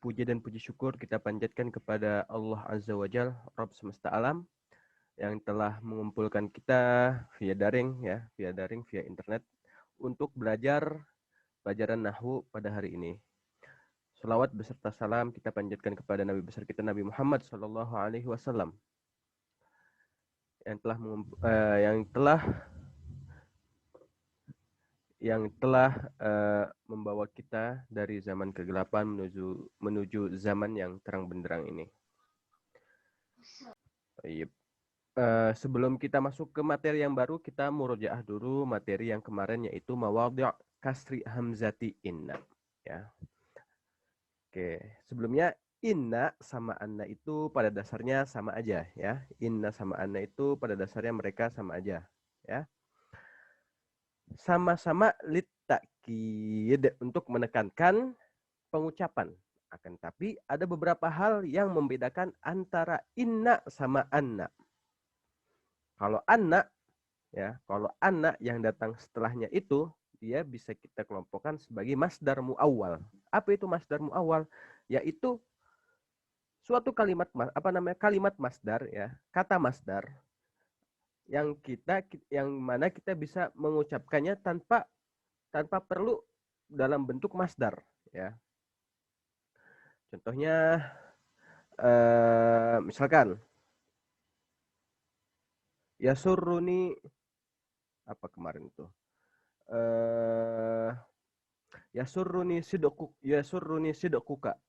puji dan puji syukur kita panjatkan kepada Allah Azza wa Jalla, Rabb semesta alam, yang telah mengumpulkan kita via daring, via internet, untuk belajar pelajaran Nahwu pada hari ini. Salawat beserta salam kita panjatkan kepada Nabi besar kita Nabi Muhammad Sallallahu Alaihi Wasallam yang telah membawa kita dari zaman kegelapan menuju zaman yang terang benderang ini. Sebelum kita masuk ke materi yang baru, kita murojaah dulu materi yang kemarin, yaitu mawadhi' kasri hamzati inna. Ya. Oke, sebelumnya inna sama anna itu pada dasarnya sama aja, ya. Inna sama anna itu pada dasarnya mereka sama aja, ya. Sama-sama litakid, untuk menekankan pengucapan. Akan tapi ada beberapa hal yang membedakan antara inna sama anna. Kalau anna yang datang setelahnya itu, dia bisa kita kelompokkan sebagai masdar muawwal. Apa itu masdar muawwal? Yaitu suatu kalimat kalimat masdar, ya, kata masdar yang mana kita bisa mengucapkannya tanpa perlu dalam bentuk masdar, ya. Contohnya misalkan yasurruni, apa kemarin itu? Yasurruni sidquka.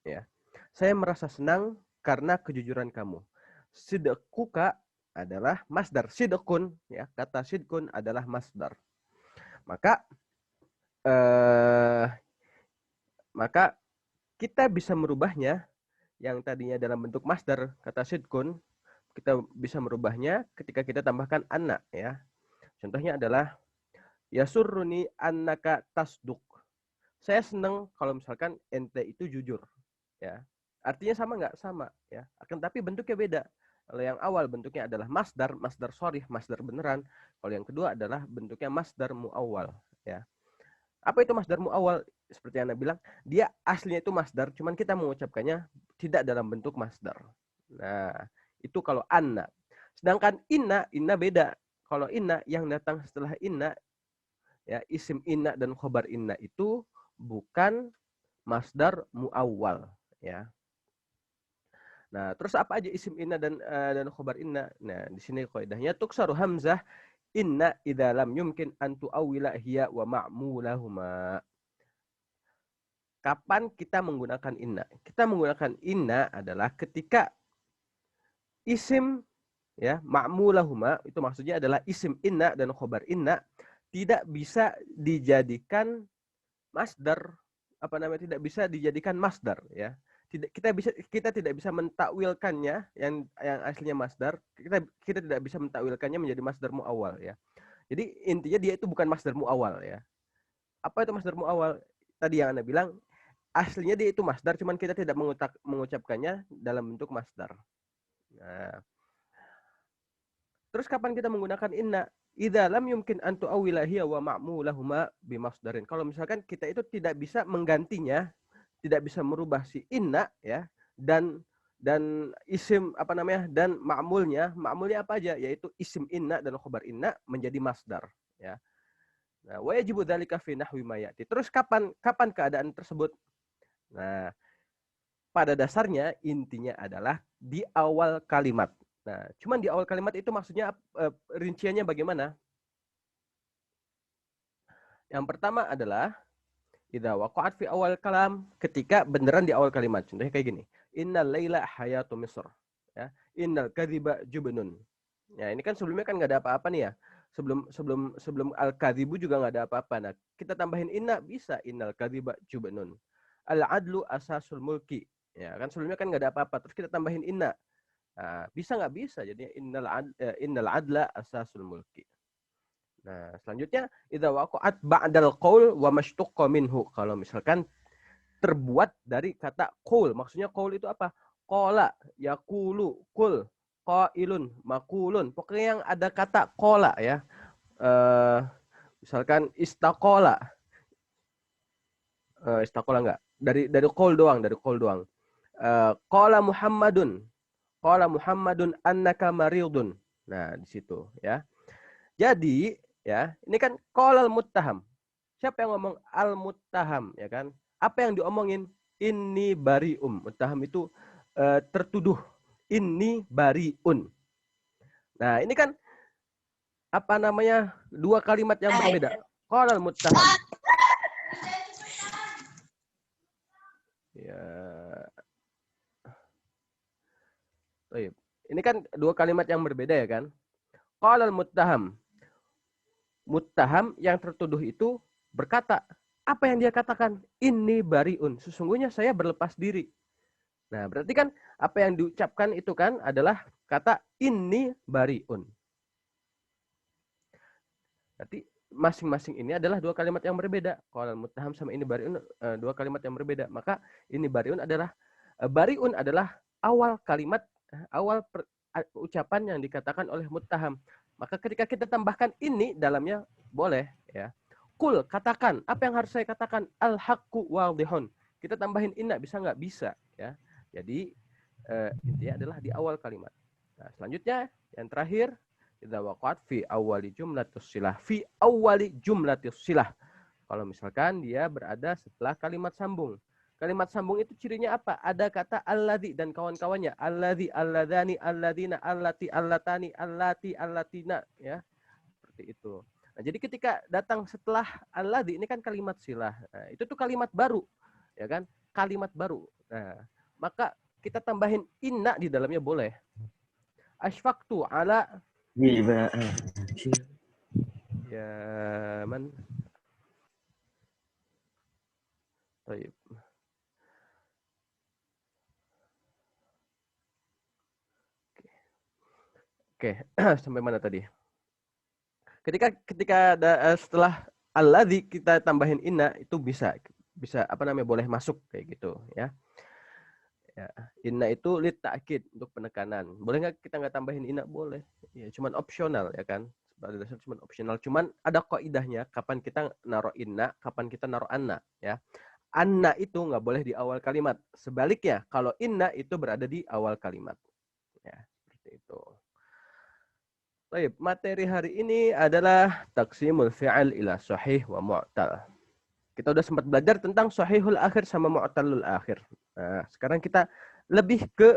Ya. Saya merasa senang karena kejujuran kamu. Sidquka adalah masdar. Sidqun, ya, kata sidqun adalah masdar. Maka kita bisa merubahnya, yang tadinya dalam bentuk masdar kata sidqun, kita bisa merubahnya ketika kita tambahkan anna, ya. Contohnya adalah yasurruni annaka tasduq. Saya senang kalau misalkan ente itu jujur, ya. Artinya sama nggak? Sama, ya. Akan tapi bentuknya beda. Kalau yang awal bentuknya adalah masdar sharih, masdar beneran. Kalau yang kedua adalah bentuknya masdar muawwal, ya. Apa itu masdar muawwal? Seperti yang Anda bilang, dia aslinya itu masdar, cuman kita mengucapkannya tidak dalam bentuk masdar. Nah, itu kalau anna. Sedangkan inna beda. Kalau inna, yang datang setelah inna, ya, isim inna dan khobar inna itu bukan masdar muawwal, ya. Nah, terus apa aja isim inna dan khobar inna? Nah, di sini kaidahnya tuksaru hamzah inna idza lam yumkin an tuawwila hiya wa ma'mulahuma. Kapan kita menggunakan inna? Kita menggunakan inna adalah ketika isim, ya, ma'mulahuma, itu maksudnya adalah isim inna dan khobar inna tidak bisa dijadikan masdar, tidak bisa dijadikan masdar, ya. Kita tidak bisa mentakwilkannya yang aslinya masdar, kita tidak bisa mentakwilkannya menjadi masdar muawwal, ya. Jadi intinya dia itu bukan masdar muawwal, ya. Apa itu masdar muawwal? Tadi yang Anda bilang, aslinya dia itu masdar, cuman kita tidak mengucapkannya dalam bentuk masdar. Nah, terus kapan kita menggunakan inna? Idza lam yumkin an tu'awwila hiya wa ma'mulahuma bimasdarin. Kalau misalkan kita itu tidak bisa menggantinya, tidak bisa merubah si inna, ya, dan isim dan ma'mulnya apa aja, yaitu isim inna dan khobar inna menjadi masdar, ya. Nah, wa yajibu dzalika fi nahwi ma ya'ti. Terus kapan keadaan tersebut? Nah, pada dasarnya intinya adalah di awal kalimat. Nah, cuman di awal kalimat itu maksudnya rinciannya bagaimana? Yang pertama adalah idza waqa'at fi awal kalam, ketika beneran di awal kalimat. Contohnya kayak gini. Innal laila hayatu Misr. Ya, innal kadhiba jubnun. Ya, ini kan sebelumnya kan nggak ada apa-apa nih, ya. Sebelum al-kadhibu juga nggak ada apa-apa. Nah, kita tambahin inna bisa, innal kadhiba jubnun. Al-adlu asasul mulki. Ya, kan sebelumnya kan nggak ada apa-apa. Terus kita tambahin inna. Nah, bisa nggak? Bisa. Jadi innal adla asasul mulki. Nah, selanjutnya idza waqa'at ba'dal qaul wa mashtaqqa minhu. Kalau misalkan terbuat dari kata qaul, maksudnya qaul itu apa? Qala, yaqulu, qul, qailun, maqulun. Pokoknya yang ada kata qala, ya. Misalkan istaqala. Istaqala enggak? dari qaul doang, dari qaul doang. Qala Muhammadun annaka maridun. Nah, di situ ya. Jadi, ya, ini kan qalal muttaham. Siapa yang ngomong al-muttaham, ya kan? Apa yang diomongin? Inni barium. Muttaham itu tertuduh. Inni bariun. Nah, ini kan apa namanya? Dua kalimat yang berbeda. Qalal muttaham. Ya. Baik. Ini kan dua kalimat yang berbeda ya kan? Qalal muttaham. Muttaham yang tertuduh itu berkata, apa yang dia katakan? Inni bariun. Sesungguhnya saya berlepas diri. Nah, berarti kan apa yang diucapkan itu kan adalah kata inni bariun. Berarti masing-masing ini adalah dua kalimat yang berbeda. Qalal muttaham sama ini bariun dua kalimat yang berbeda. Maka ini bariun adalah awal kalimat, ucapan yang dikatakan oleh muttaham. Maka ketika kita tambahkan ini dalamnya boleh ya. Kul, katakan. Apa yang harus saya katakan? Al-haqqu wadihun. Kita tambahin inna bisa nggak? Bisa ya. Jadi intinya adalah di awal kalimat. Nah, selanjutnya yang terakhir idza waqa'at fi awwali jumlatus silah. Fi awwali jumlatus silah. Kalau misalkan dia berada setelah kalimat sambung. Kalimat sambung itu cirinya apa? Ada kata alladzi dan kawan-kawannya. Alladzi, alladani, alladina, allati, allatani, allati, allatina. Ya, seperti itu. Nah, jadi ketika datang setelah alladzi, ini kan kalimat silah. Nah, itu tuh kalimat baru. Ya kan? Kalimat baru. Nah, maka kita tambahin inna di dalamnya boleh. Asfaqtu ala ya man. Baik. Oke, sampai mana tadi? Ketika setelah alladzi kita tambahin inna itu bisa apa namanya boleh masuk kayak gitu ya. Ya, inna itu lit ta'kid untuk penekanan. Boleh nggak kita nggak tambahin inna? Boleh. Ya, cuman opsional ya kan. Pada dasar cuman opsional. Cuman ada kaidahnya kapan kita naruh inna, kapan kita naruh anna ya. Anna itu nggak boleh di awal kalimat. Sebaliknya, kalau inna itu berada di awal kalimat. Ya, seperti itu. Baik, materi hari ini adalah taqsimul fi'al ila sahih wa mu'tal. Kita udah sempat belajar tentang sahihul akhir sama mu'talul akhir. Nah, sekarang kita lebih ke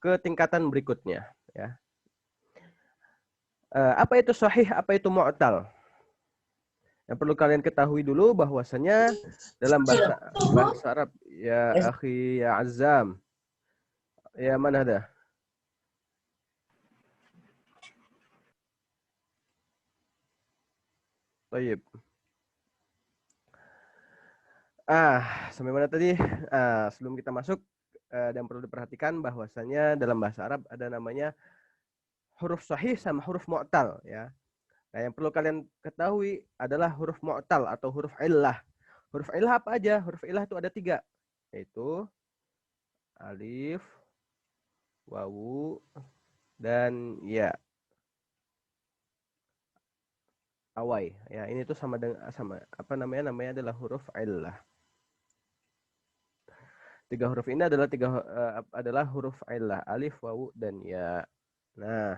ke tingkatan berikutnya ya. Apa itu sahih, apa itu mu'tal? Yang perlu kalian ketahui dulu bahwasanya dalam bahasa Arab ya akhi ya Azam. Ya mana ada? Baik. Sampai mana tadi? Sebelum kita masuk dan perlu diperhatikan bahwasanya dalam bahasa Arab ada namanya huruf sahih sama huruf mu'tal ya. Nah, yang perlu kalian ketahui adalah huruf mu'tal atau huruf illah. Huruf illah apa aja? Huruf illah itu ada 3, yaitu alif, wawu, dan ya. Awai. Ya, ini tuh sama apa namanya adalah huruf illah. 3 huruf ini adalah huruf illah, alif, wawu, dan ya. Nah,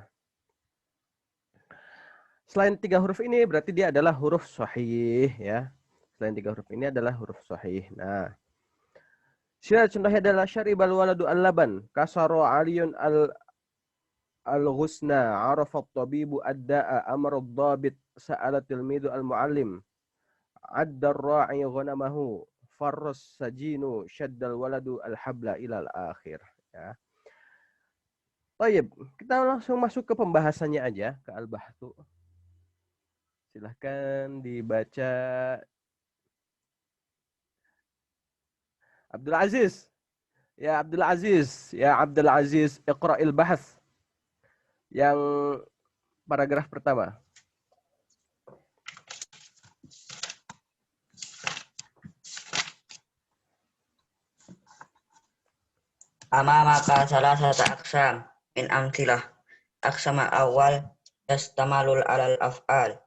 selain 3 huruf ini berarti dia adalah huruf sahih ya. Selain 3 huruf ini adalah huruf sahih. Nah, contohnya adalah syaribal waladu al-laban, kasara aliyun al-ghusna, arafa at-tabibu ad-da'a, amara ad-dabit, sa'ala tilmidu al-muallim, adda ar-ra'i ghanamahu, farras sajinu, syaddal waladu al-habla ilal akhir ya. Baik, kita langsung masuk ke pembahasannya aja, ke al-bahthu. Silahkan dibaca. Abdul Aziz. Ya Abdul Aziz, iqra'il bahth. Yang paragraf pertama. Amamaka salasata aqsam min amtilah. Aqsama awal yastamalul alal af'al.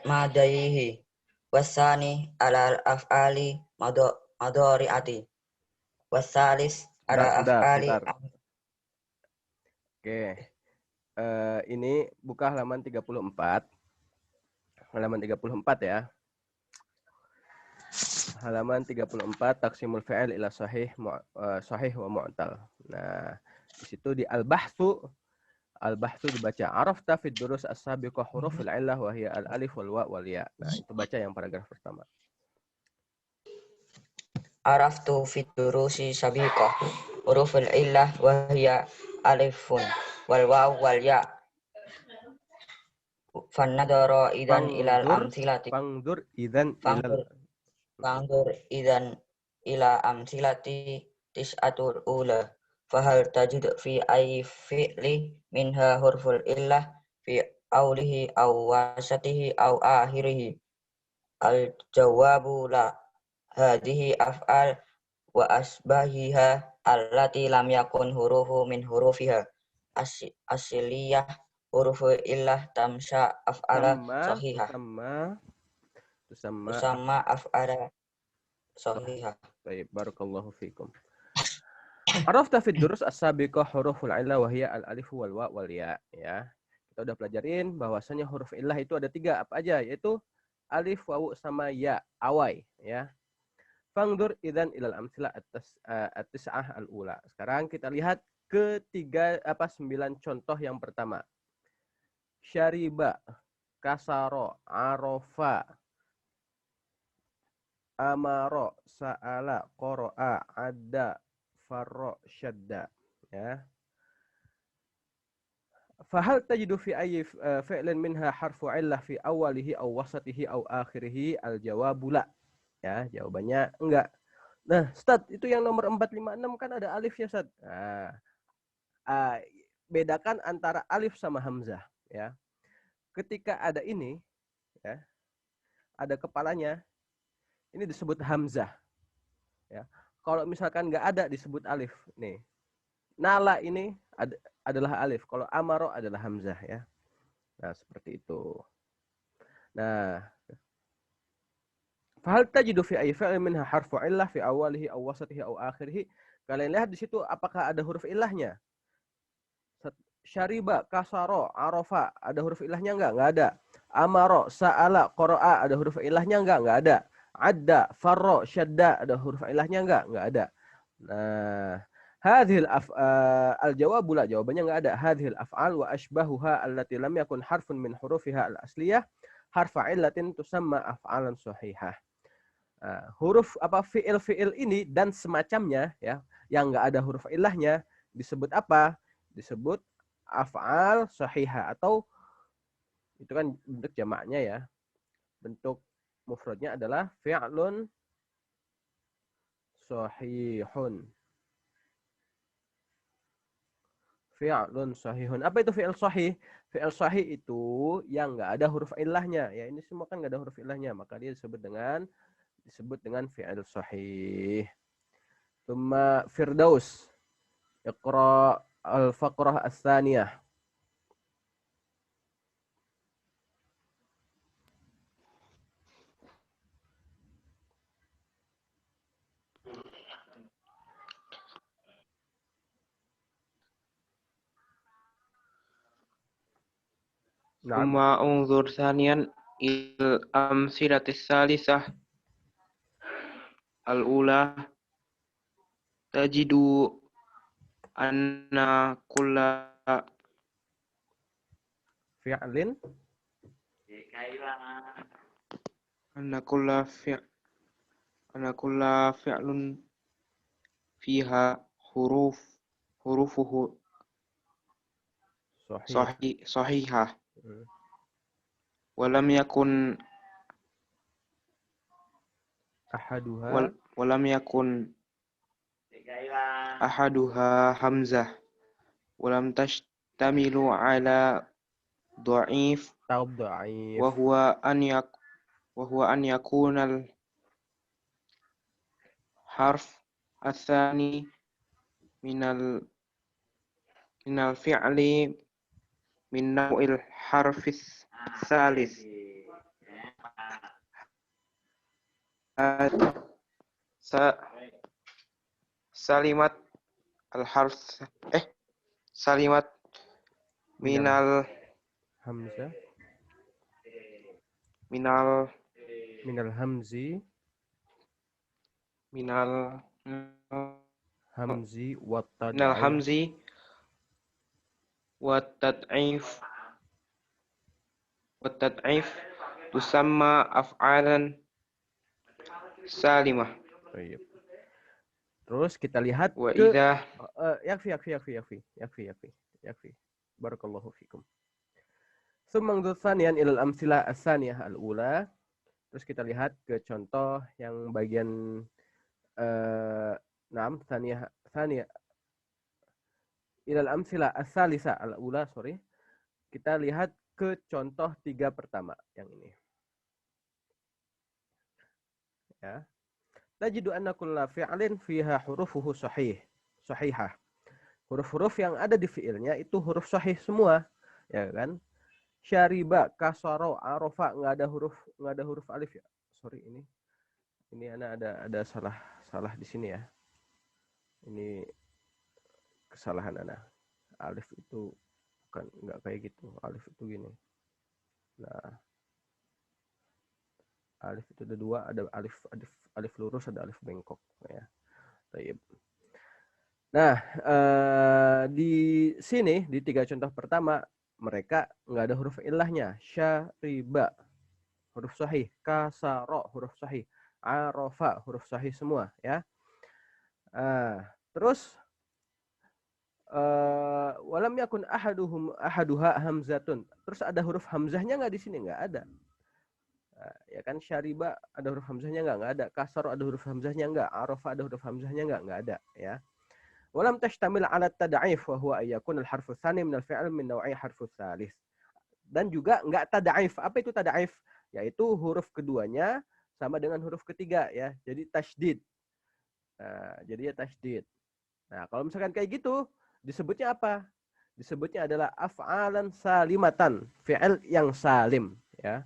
Madaihi wasani ala af'ali madhari'ati, wasalis ala Bentar, af'ali bentar. Oke. Ini buka halaman 34. Halaman 34 ya. Halaman 34 taksimul fi'il ila sahih sahih wa mu'tal. Nah, di situ di al-bahtsu dibaca arafta fid durus as-sabiqah huruful illah wa hiya al-alif wal wa wal ya. Nah, itu baca yang paragraf pertama. Araftu fit durusi sabiqah huruful illah wa hiya alifun wal waw wal ya. Fannadara idan ilal amthilati. Fangdur idzan ilal Fangdur idan ila amthilati tis'atul ula. Fahal tajid fi ayyi fi'li minha hurful illah fi awlihi aw wasatihi aw akhirihi. Al jawabu la. Hadhihi af'al wa asbahiha allati lam yakun hurufu min hurufiha asiliyah hurufu illah tamsha af'ala sahihah tusamma af'ala sahihah. Baik, barakallahu fikum. Arafta fid durus as-sabiqah huruful illah wa hiya al-alif wal wa wal ya. Ya. Kita udah pelajarin bahwasanya huruf illah itu ada 3 apa aja, yaitu alif, wawu sama ya, awai ya. Fangdur idzan ilal amtsilah at-tis'ah al-ula. Sekarang kita lihat ketiga 9 contoh yang pertama. Syariba, kasaro, arofa, amaro, sa'ala, qara'a, adda, farra, syadda. Ya. Fahal tajidu fi ayyi fi'lin minha harfu illah fi awalihi aw wasatihi aw akhirihi? Al-jawabu la. Ya, jawabannya enggak. Nah, Ustaz, itu yang nomor 456 kan ada alif ya, Ustaz. Nah, bedakan antara alif sama hamzah ya. Ketika ada ini ya, ada kepalanya, ini disebut hamzah ya. Kalau misalkan enggak ada disebut alif nih. Nala ini adalah alif, kalau amaro adalah hamzah ya. Nah, seperti itu. Nah, fahal tajidu fi ayyi fi'lin minha harfu illah fi awalihi aw wasatihi aw akhirih? Kalian lihat di situ apakah ada huruf illahnya? Syariba, kasaro, arofa, ada huruf illahnya enggak? Enggak ada. Amaro, sa'ala, qara'a, ada huruf illahnya enggak? Enggak ada. Adda, farra, syadda, ada huruf illahnya enggak? Enggak ada. Nah, hadhil al-jawabu la, jawabannya enggak ada. Hadhil af'al wa ashbahuha allati lam yakun harfun min hurufiha al-asliyah harfa illatin tusamma af'alan sahihah. Huruf fiil ini dan semacamnya ya, yang enggak ada huruf illahnya disebut apa? Disebut af'al sahihah, atau itu kan bentuk jamaknya ya. Bentuk mufradnya adalah fi'lun sahihun. Fi'lun sahihun. Apa itu fi'il sahih? Fi'il sahih itu yang enggak ada huruf illahnya. Ya, ini semua kan enggak ada huruf illahnya, maka dia disebut dengan fi'il sahih. Tsumma Firdaus. Iqra al-faqrah as-tsaniyah. ثم انظر ثانيا إلى الأمثلة الثالثة الأولى تجد أن كل Fi'lin فعل فيها حروفه صحيحة ولم يكن أحدها همزة ولم تشتمل على ضعيف وهو أن يكون الحرف الثاني من الفعل من نوع الحرف الثالث sa, salimat al-harf salimat minal hamzah minal minal hamzi minal hamzi wa minal tad'if hamzi wa tad'if tusamma af'alan salimah. Baik. Terus kita lihat Wa ke idza yakfi. Barakallahu fikum. Summa dzaniyan ilal amsilah as-saniyah al-ula. Terus kita lihat ke contoh yang bagian saniyah ilal amsilah as-salisa al-ula, Kita lihat ke contoh 3 pertama yang ini. Ya. Tajidu anna kulla fi'lin fiha hurufuhu sahihah. Huruf-huruf yang ada di fi'ilnya itu huruf sahih semua, ya kan? Syariba, kasaro, arofa, nggak ada huruf alif ya. Sorry ini ada salah di sini ya. Ini kesalahan ana. Alif itu bukan nggak kayak gitu. Alif itu gini. Nah, alif itu ada 2, ada alif lurus, ada alif bengkok ya. Baik. Nah, di sini di 3 contoh pertama mereka nggak ada huruf ilahnya. Syariba huruf sahih, kasaro huruf sahih, arofa huruf sahih semua ya. Terus walam yakun ahaduha hamzatun. Terus ada huruf hamzahnya nggak di sini? Nggak ada. Ya kan, syariba ada huruf hamzahnya nggak ada. Kasaro ada huruf hamzahnya nggak. Arofa ada huruf hamzahnya nggak ada ya. Walam tashtamil ala tad'if wa huwa ayyakun al-harfu tsani min al-fi'l min naw'i harfu tsalis. Dan juga nggak tad'if. Apa itu tad'if? Yaitu huruf keduanya sama dengan huruf ketiga ya. Jadi tasydid. Nah, jadi ya tasydid. Nah, kalau misalkan kayak gitu, disebutnya apa? Disebutnya adalah af'alan salimatan, fi'il yang salim ya.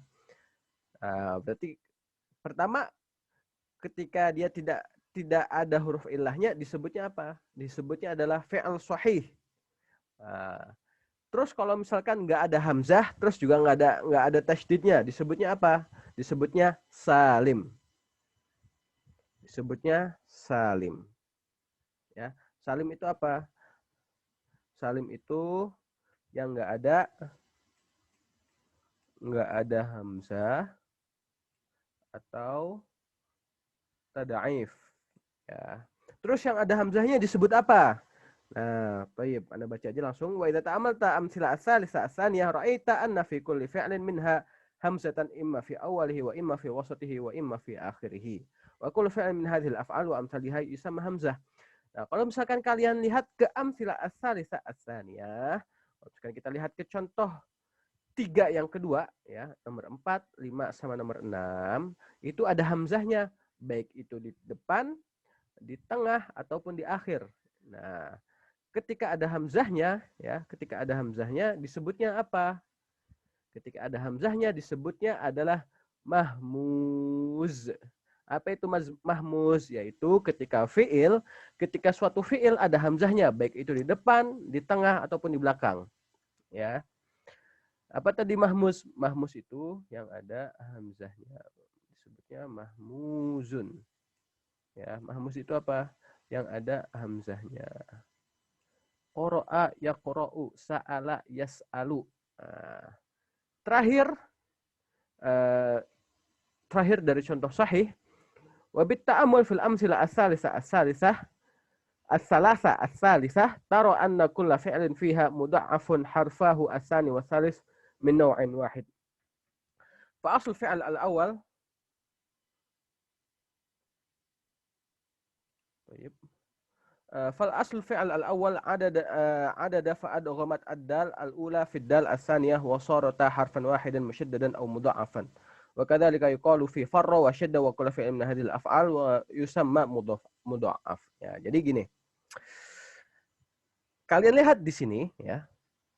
Nah, berarti pertama ketika dia tidak ada huruf ilahnya disebutnya apa? Disebutnya adalah fi'il sahih. Nah, terus kalau misalkan nggak ada hamzah, terus juga nggak ada tasydidnya, disebutnya apa? Disebutnya salim. Disebutnya salim. Ya, salim itu apa? Salim itu yang nggak ada hamzah atau tad'if. Ya. Terus yang ada hamzahnya disebut apa? Nah, baik, Anda baca aja langsung. Wa idza ta'amalta amsila as-salisa as-saniyah ra'aita anna fi kulli fi'lin minha hamzatan imma fi awwalihi wa imma fi wasatihi wa imma fi akhirih. Wa kullu fi'lin min hadhihi al-af'al wa amsalihha yusamma hamzah. Nah, kalau misalkan kalian lihat ke amsila as-salisa as-saniyah, sekarang kita lihat ke contoh 3 yang kedua ya, nomor 4, 5 sama nomor 6, itu ada hamzahnya, baik itu di depan, di tengah ataupun di akhir. Nah, ketika ada hamzahnya disebutnya apa? Ketika ada hamzahnya disebutnya adalah mahmuz. Apa itu mahmuz? Yaitu ketika suatu fi'il ada hamzahnya, baik itu di depan, di tengah ataupun di belakang. Ya. Apa tadi mahmuz? Mahmuz itu yang ada hamzahnya. Disebutnya mahmuzun. Ya, mahmuz itu apa? Yang ada hamzahnya. Qara'a yaqra'u, sa'ala yas'alu. Nah, terakhir dari contoh sahih, wa bit ta'ammul fil amsilah as-salisah tara anna kulla fi'lin fiha mudha'afun harfahu as-sani wa salis min naw'in wahid. Fa asl fi'l al-awwal طيب فالأصل الفعل الأول عدد فأدغمت الدال الأولى في الدال الثانية وصارتا حرفا واحدا مشددا أو مضاعفا وكذلك يقال في فر وشد وكل فعل من هذه الأفعال ويسمى مضاعف. Ya, jadi gini. Kalian lihat di sini ya.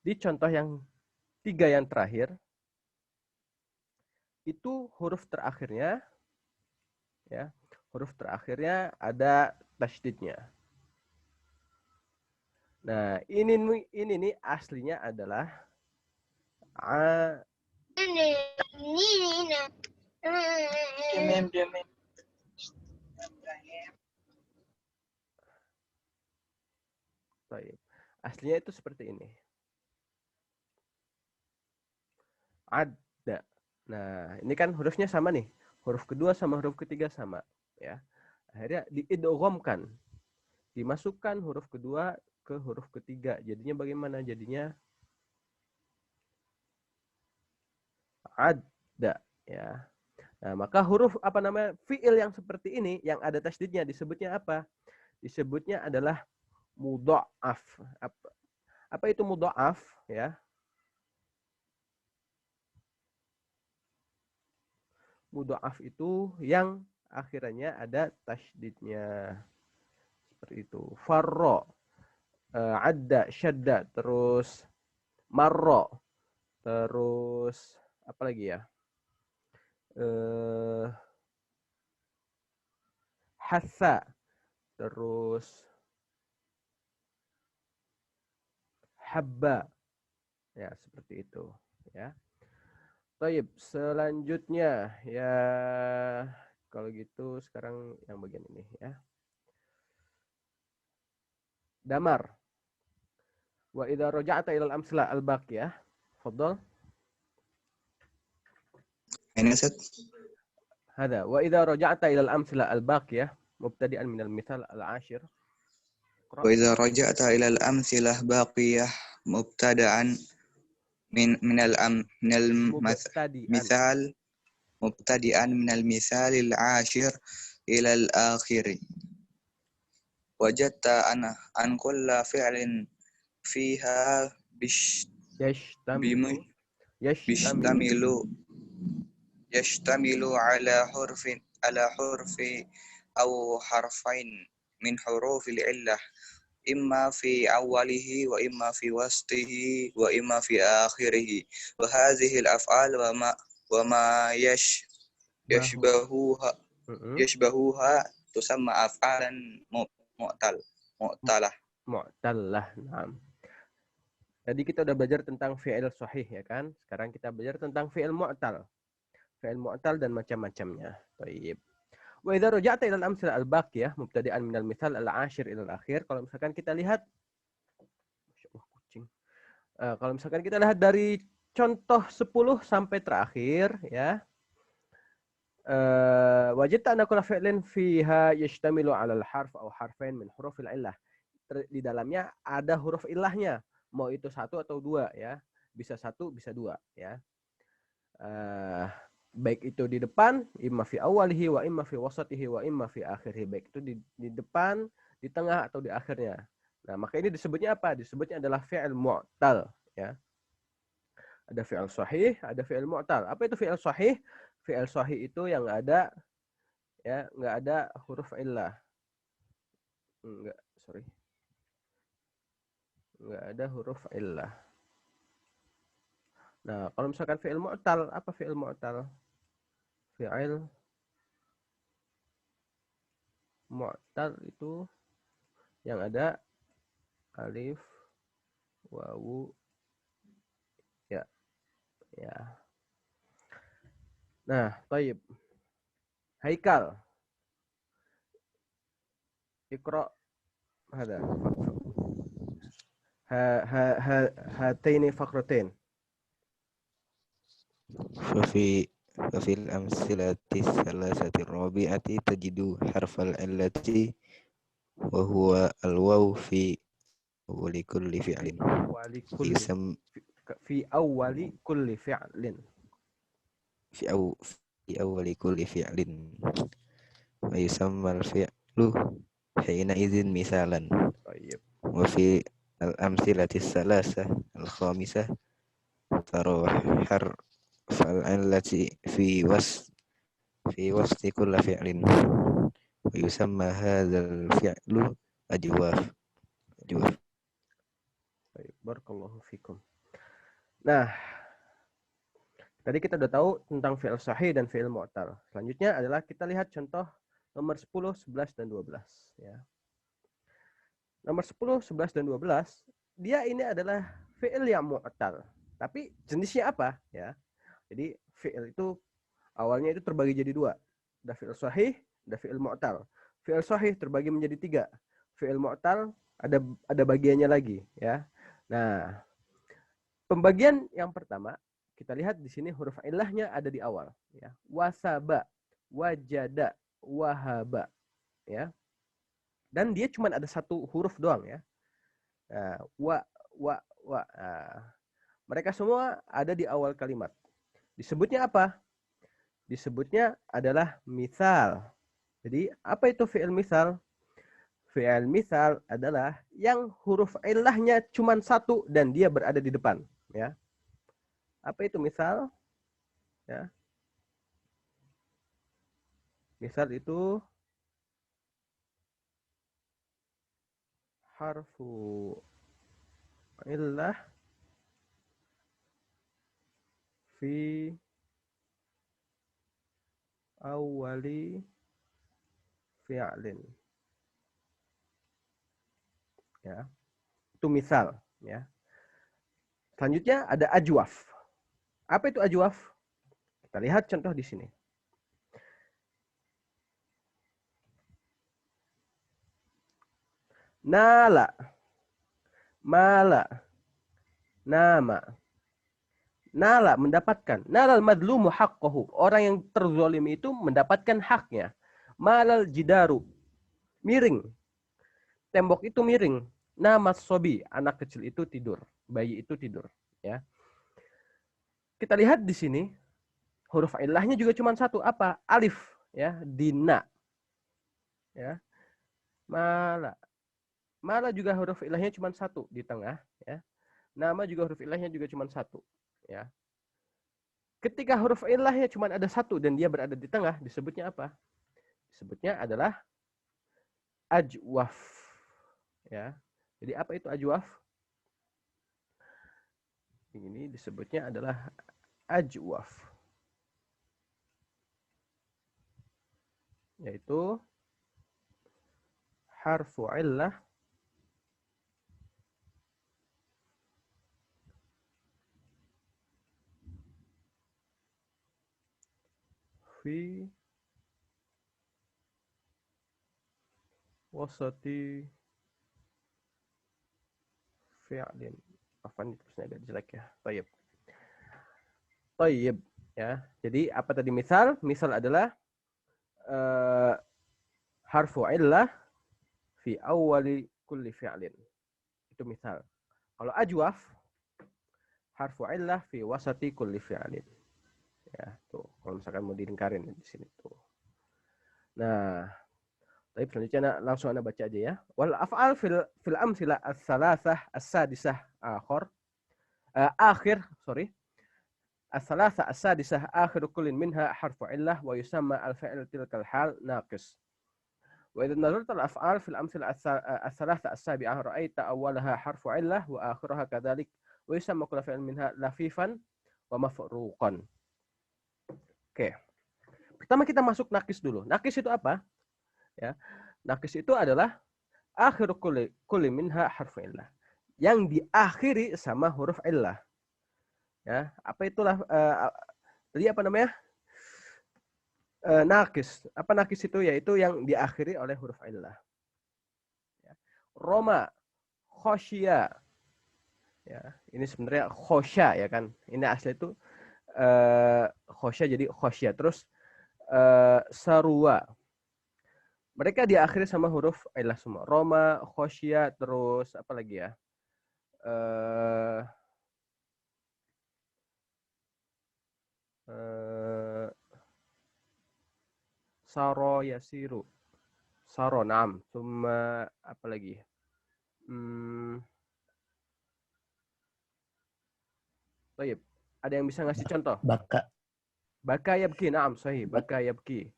Di contoh yang 3 yang terakhir itu huruf terakhirnya ya, huruf terakhirnya ada tasydidnya. Nah, ini nih aslinya adalah a. Baik. Aslinya itu seperti ini. Ada. Nah, ini kan hurufnya sama nih. Huruf kedua sama huruf ketiga sama, ya. Akhirnya diidghamkan. Dimasukkan huruf kedua ke huruf ketiga. Jadinya bagaimana? Jadinya ada, ya. Nah, maka huruf fiil yang seperti ini yang ada tasydidnya disebutnya apa? Disebutnya adalah mudha'af. Apa itu mudha'af, ya? Mudha'af itu yang akhirnya ada tasydidnya. Seperti itu. Farra, adda, syadda, terus marra, terus apa lagi ya? Hassa, terus habba, ya seperti itu, ya. Taib, selanjutnya ya kalau gitu sekarang yang bagian ini, ya. Damar. Wa idza raja'ta ila al-amsala al-baqiyah, tafadhal. أين أسد؟ هذا وإذا رجعت إلى الأمثلة الباقية مبتدئا من المثال العاشر. وإذا رجعت إلى الأمثلة باقية مبتدأ من المثال مبتدئا من المثال العاشر إلى الآخر وجدت أن كل فعل فيها يشتمل على حرف أو حرفين من حروف العلة إما في أوله وإما في وسطه وإما في آخره وهذه الأفعال وما يشبهها تسمى أفعالا mu'tallah. Nah. Tadi kita udah belajar tentang fi'il sahih, ya kan? Sekarang kita belajar tentang fi'il mu'tal. Fi'il mu'tal dan macam-macamnya. Baik. Wa idza raja'ta ila al-amthila al-baqiyah mubtadi'an min al-mithal al-ashir ila al-akhir. Kalau misalkan kita lihat kalau misalkan kita lihat dari contoh 10 sampai terakhir, ya. Wajidta anna kulla fi'lin fiha yashtamilu 'ala al-harf aw harfain min hurufil illah. Di dalamnya ada huruf ilahnya. Mau itu satu atau dua, ya. Bisa satu, bisa dua, ya. Baik itu di depan, imma fi awalihi wa imma fi wasatihi wa imma fi akhirih. Baik itu di depan, di tengah atau di akhirnya. Nah, maka ini disebutnya apa? Disebutnya adalah fi'il mu'tal, ya. Ada fi'il sahih, ada fi'il mu'tal. Apa itu fi'il sahih? Fi'il sahih itu yang ada, ya, enggak ada huruf illah. Enggak ada huruf illah. Nah, kalau misalkan fi'il mu'tal, apa fi'il mu'tal? Fi'il mu'tal itu yang ada alif, wawu, ya. Ya. Nah, taib. Haikal. Iqra hada. Hataini faqratain. ففي الأمثلة الثلاثة الرابعة تجد حرف العلة وهو الواو في أول كل فعل في أول كل فعل في أول كل فعل ويسمى الفعل حينئذ مثالا. وفي الأمثلة الثلاثة الخامسة ترى حرف العلة في وسط كل فعل ويسمى هذا الفعل أجواف. Barakallahu fikum. Nah, Tadi kita udah tahu tentang fi'il sahih dan fi'il mu'tal. Selanjutnya adalah kita lihat contoh nomor 10, 11, dan 12. Ya. Nomor 10, 11, dan 12, dia ini adalah fi'il yang mu'tal. Tapi jenisnya apa? Ya. Jadi fi'il itu awalnya itu terbagi jadi dua. Ada fi'il sahih, ada fi'il mu'tal. Fi'il sahih terbagi menjadi tiga. Fi'il mu'tal ada bagiannya lagi. Ya. Nah, pembagian yang pertama, kita lihat di sini huruf ilahnya ada di awal. Ya. Wasaba, wajada, wahaba. Ya. Dan dia cuma ada satu huruf doang ya. Nah, wa. Nah, mereka semua ada di awal kalimat. Disebutnya apa? Disebutnya adalah misal. Jadi apa itu fi'il misal? Fi'il misal adalah yang huruf ilahnya cuma satu dan dia berada di depan. Ya. Apa itu misal? Ya. Misal itu harfu illah fi awali fi'lin. Ya. Itu misal, ya. Selanjutnya ada ajwaf. Apa itu ajwaf? Kita lihat contoh di sini. Nala, mala, nama. Nala mendapatkan. Nalal madlumu haqqahu. Orang yang terzolimi itu mendapatkan haknya. Malal jidaru. Miring. Tembok itu miring. Nama sobi. Anak kecil itu tidur. Bayi itu tidur. Ya. Kita lihat di sini. Huruf ilahnya juga cuma satu. Apa? Alif. Ya. Dina. Ya. Mala. Mala juga huruf ilahnya cuma satu di tengah. Ya. Nama juga huruf ilahnya juga cuma satu. Ya. Ketika huruf ilahnya cuma ada satu dan dia berada di tengah, disebutnya apa? Disebutnya adalah ajwaf. Ya. Jadi apa itu ajwaf? Ini disebutnya adalah ajwaf. Yaitu harfu illah fi wasati fi'lin. Afan terusnya agak jelek ya. Tayyib. Tayyib ya. Jadi apa tadi misal? Misal adalah harfu illah fi awwali kulli fi'lin. Itu misal. Kalau ajwaf harfu illah fi wasati kulli fi'lin. Ya, tuh. Kalau misalkan mau dilingkarin di sini tuh. Nah, tapi selanjutnya langsung Anda baca aja ya. Wal af'al fil amsilah as-salasah as-sadisah akhir. As-salasah as-sadisah akhir kullin minha harfu illah wa yusamma al-fi'l tilkal hal naqis. Wa idza nazarta al-af'al fil amsilah as-salasah as-sabi'ah ra'aita awwalaha harfu illah wa akhiraha kadzalik wa yusamma kullu fi'l minha lafifan wa mafruqan. Oke. Pertama kita masuk nakis dulu. Nakis itu apa? Ya. Nakis itu adalah akhir kulli minha harfu illah. Yang diakhiri sama huruf illah. Ya, apa itulah tadi apa namanya? Nakis. Apa nakis itu? Yaitu yang diakhiri oleh huruf illah. Ya. Roma, khosya. Ya, ini sebenarnya khosya ya kan. Ini asli itu khosya jadi khosya. Terus sarua. Mereka diakhiri sama huruf illah semua. Roma, khosya, terus apa lagi ya? Saro yasiru. Saro, naam. Cuma apa lagi? Baik. Ada yang bisa ngasih contoh? Baka. Baka yabki, naam, sahih. Baka yabki.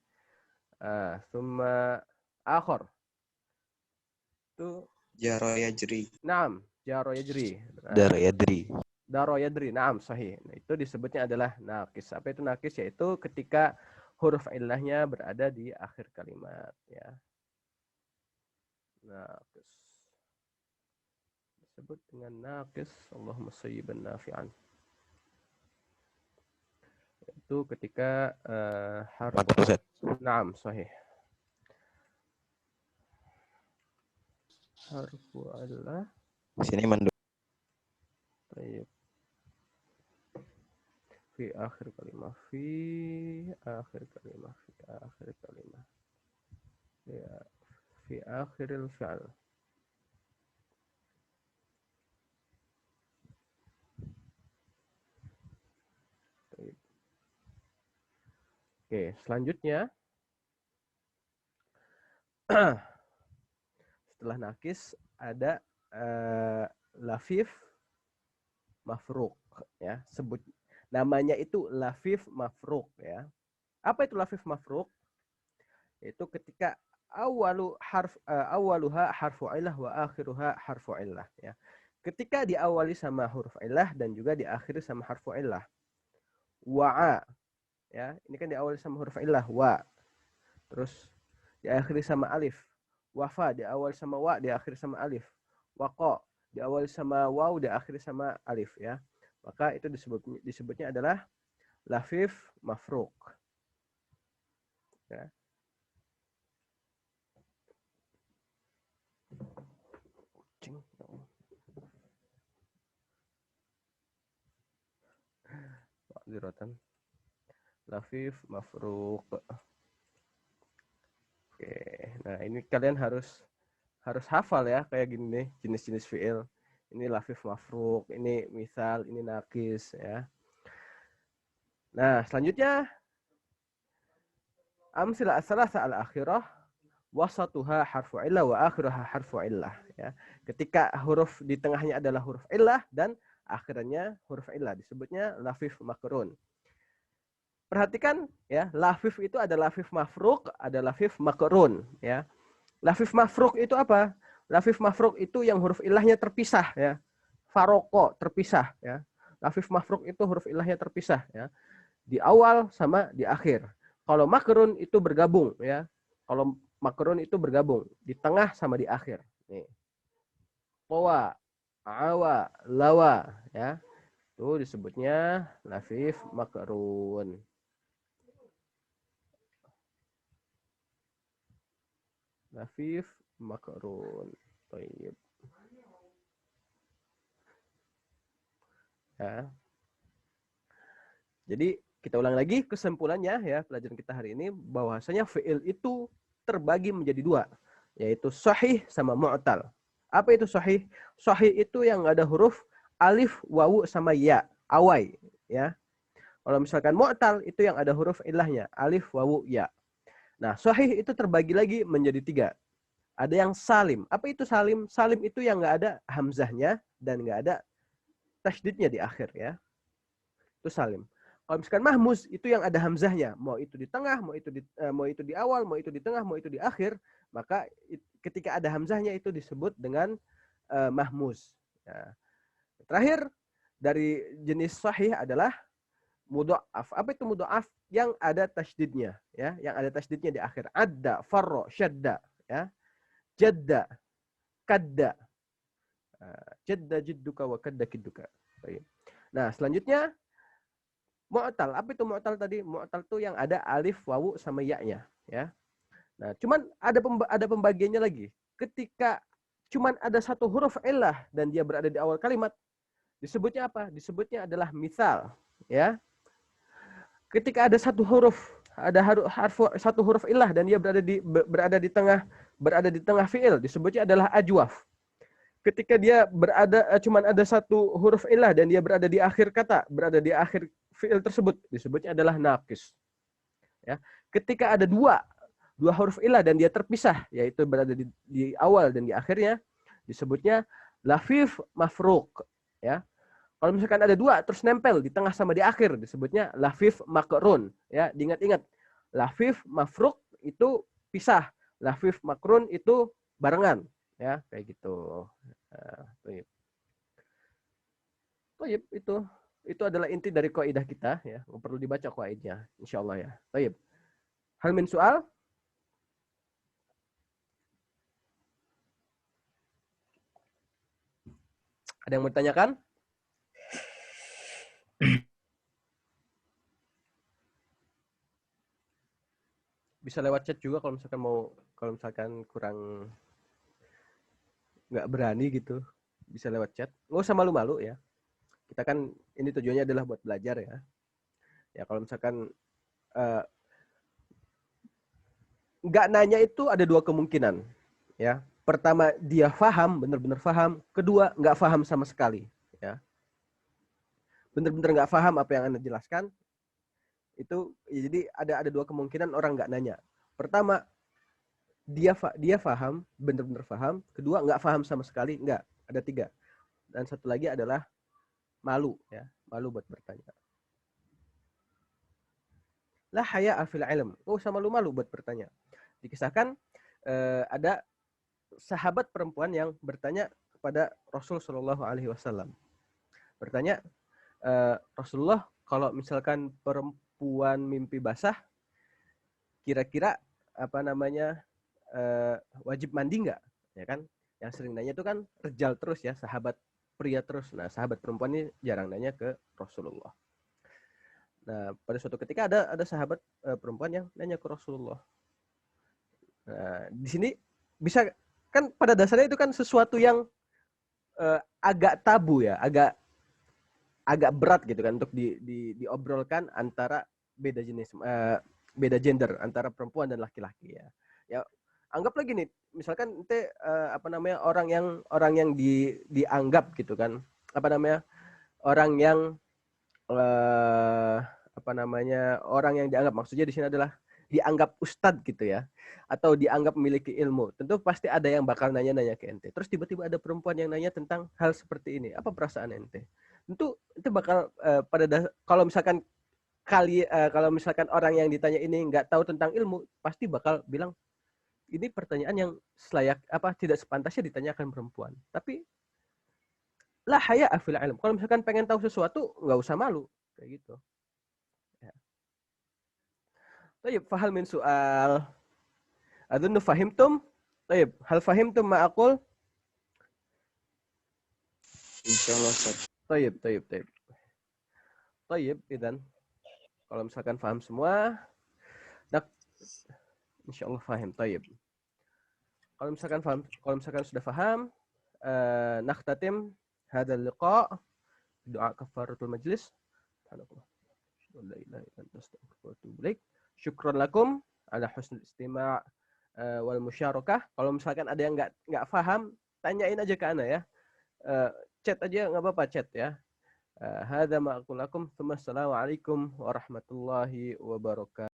Summa akhir. Itu Jaro yajri. naam, jaro yajri. Dar yadri. Daro yadri. Naam, sahih. Nah, itu disebutnya adalah naqis. Apa itu naqis? Yaitu ketika huruf illahnya berada di akhir kalimat, ya. Naqis. Disebut dengan naqis. Allahumma sayyiban nafi'an. Itu ketika harfu. Naam, sahih. Harfu illah. Sini mandu. Baik. Fi akhir kalimah. Fi akhir kalimah. Fi akhir kalimah. Ya. Fi akhiril fi'al. Baik. Oke, selanjutnya setelah nakis ada lafif mafruq, ya. Sebut namanya itu lafif mafruq, ya. Apa itu lafif mafruq? Itu ketika awaluha harfu illah wa akhiruha harfu illah, ya. Ketika diawali sama huruf illah dan juga diakhiri sama harfu illah. Wa'a, ya. Ini kan diawali sama huruf illah wa. Terus diakhiri sama alif. Wafa diawali sama wa, diakhiri sama alif. Waqa diawali sama waw, diakhiri sama alif, ya. Maka itu disebutnya adalah lafif mafruq. Ya. Lafif mafruq. Oke, nah ini kalian harus hafal ya, kayak gini nih jenis-jenis fi'il. Ini lafif mafruq, ini misal, ini nakis, ya. Nah, selanjutnya amsilah as-salasa al-akhirah wasatuha harfu illah wa akhiruha harfu illah, ya. Ketika huruf di tengahnya adalah huruf illah dan akhirnya huruf illah, disebutnya lafif makrun. Perhatikan ya, lafif itu ada lafif mafruq, ada lafif makrun, ya. Lafif mafruq itu apa? Lafif mafruq itu yang huruf ilahnya terpisah, ya. Faroko terpisah, ya. Lafif mafruq itu huruf ilahnya terpisah, ya. Di awal sama di akhir. Kalau makrun itu bergabung, ya. Kalau makrun itu bergabung di tengah sama di akhir. Nih. Towa, awa, lawa, ya. Itu disebutnya lafif makrun. Lafif makrun. Baik. Ya. Jadi kita ulang lagi kesimpulannya ya, pelajaran kita hari ini, bahwasanya fi'il itu terbagi menjadi dua, yaitu sahih sama mu'tal. Apa itu sahih? Sahih itu yang ada huruf alif, wawu sama ya, awai, ya. Kalau misalkan mu'tal itu yang ada huruf ilahnya, alif, wawu, ya. Nah, sahih itu terbagi lagi menjadi tiga. Ada yang salim. Apa itu salim? Salim itu yang nggak ada hamzahnya dan nggak ada tasydidnya di akhir, ya. Itu salim. Kalau misalkan mahmuz itu yang ada hamzahnya, mau itu di tengah, mau itu di awal, mau itu di tengah, mau itu di akhir, maka ketika ada hamzahnya itu disebut dengan mahmuz. Ya. Terakhir dari jenis sahih adalah mudha'af. Apa itu mudha'af? Yang ada tasydidnya, ya, yang ada tasydidnya di akhir. Adda, farra, syadda, ya. Jadda, kadda. Jadda jidduka wa kadda kidduka. Nah, selanjutnya mu'tal. Apa itu mu'tal tadi? Mu'tal itu yang ada alif, wawu sama ya-nya, ya. Nah, cuman ada pembagiannya lagi. Ketika cuman ada satu huruf illah dan dia berada di awal kalimat, disebutnya apa? Disebutnya adalah misal, ya. Ketika ada satu huruf satu huruf illah dan dia berada di tengah fiil, disebutnya adalah ajwaf. Ketika dia cuman ada satu huruf illah dan dia berada di akhir kata, berada di akhir fiil tersebut, disebutnya adalah naqis. Ya. Ketika ada dua huruf illah dan dia terpisah, yaitu berada di awal dan di akhirnya, disebutnya lafif mafruq, ya. Kalau misalkan ada dua terus nempel di tengah sama di akhir, disebutnya lafif makrun, ya. Diingat-ingat, lafif mafruq itu pisah, lafif makrun itu barengan, ya, kayak gitu. Nah, Taib, itu adalah inti dari kaidah kita ya. Nggak perlu dibaca kaidahnya, insyaallah ya. Taib. Hal min soal? Ada yang mau ditanyakan? Bisa lewat chat juga kalau misalkan kurang nggak berani gitu, bisa lewat chat. Nggak usah malu-malu ya. Kita kan ini tujuannya adalah buat belajar ya. Ya kalau misalkan nggak nanya itu ada dua kemungkinan ya. Pertama dia paham, benar-benar paham. Kedua nggak paham sama sekali ya. Benar-benar nggak paham apa yang Anda jelaskan. Itu ya, jadi ada dua kemungkinan orang nggak nanya. Pertama dia paham, benar-benar paham. Kedua nggak paham sama sekali, nggak. Ada tiga. Dan satu lagi adalah malu ya, malu buat bertanya. La haya fil ilm. Oh, usah malu-malu buat bertanya. Dikisahkan ada sahabat perempuan yang bertanya kepada Rasul Shallallahu Alaihi Wasallam. Bertanya, Rasulullah, kalau misalkan perempuan mimpi basah, kira-kira wajib mandi nggak? Ya kan? Yang sering nanya itu kan Rijal terus ya, sahabat pria terus. Nah, sahabat perempuan ini jarang nanya ke Rasulullah. Nah, pada suatu ketika ada sahabat perempuan yang nanya ke Rasulullah. Nah, di sini bisa kan pada dasarnya itu kan sesuatu yang agak tabu ya, agak berat gitu kan untuk diobrolkan antara beda jenis, beda gender antara perempuan dan laki-laki ya. Ya anggap lagi nih, misalkan ente orang yang dianggap gitu kan, orang yang orang yang dianggap, maksudnya di sini adalah dianggap ustadz gitu ya, atau dianggap memiliki ilmu, tentu pasti ada yang bakal nanya-nanya ke ente. Terus tiba-tiba ada perempuan yang nanya tentang hal seperti ini, apa perasaan ente? Tentu itu bakal kalau misalkan orang yang ditanya ini nggak tahu tentang ilmu, pasti bakal bilang ini pertanyaan yang tidak sepantasnya ditanyakan perempuan. Tapi la haya fil ilm. Kalau misalkan pengen tahu sesuatu, nggak usah malu kayak gitu. Ya. Tayyib, fahal min soal. Adunnu fahimtum? Tayyib, hal fahimtum ma aqul? Insyaallah Ustaz. Tayyib. Tayyib, idan. Kalau misalkan paham semua, insyaallah fahim. Tayyib. Kalau misalkan sudah paham, nakhtatim hadzal liqa' doa kafaratul majlis. Syukran lakum ala husnul istima' wal musyarakah. Kalau misalkan ada yang nggak paham, tanyain aja ke ana ya. Chat aja nggak apa-apa, chat ya. Hadza ma aqul lakum. Assalamualaikum warahmatullahi wabarakatuh.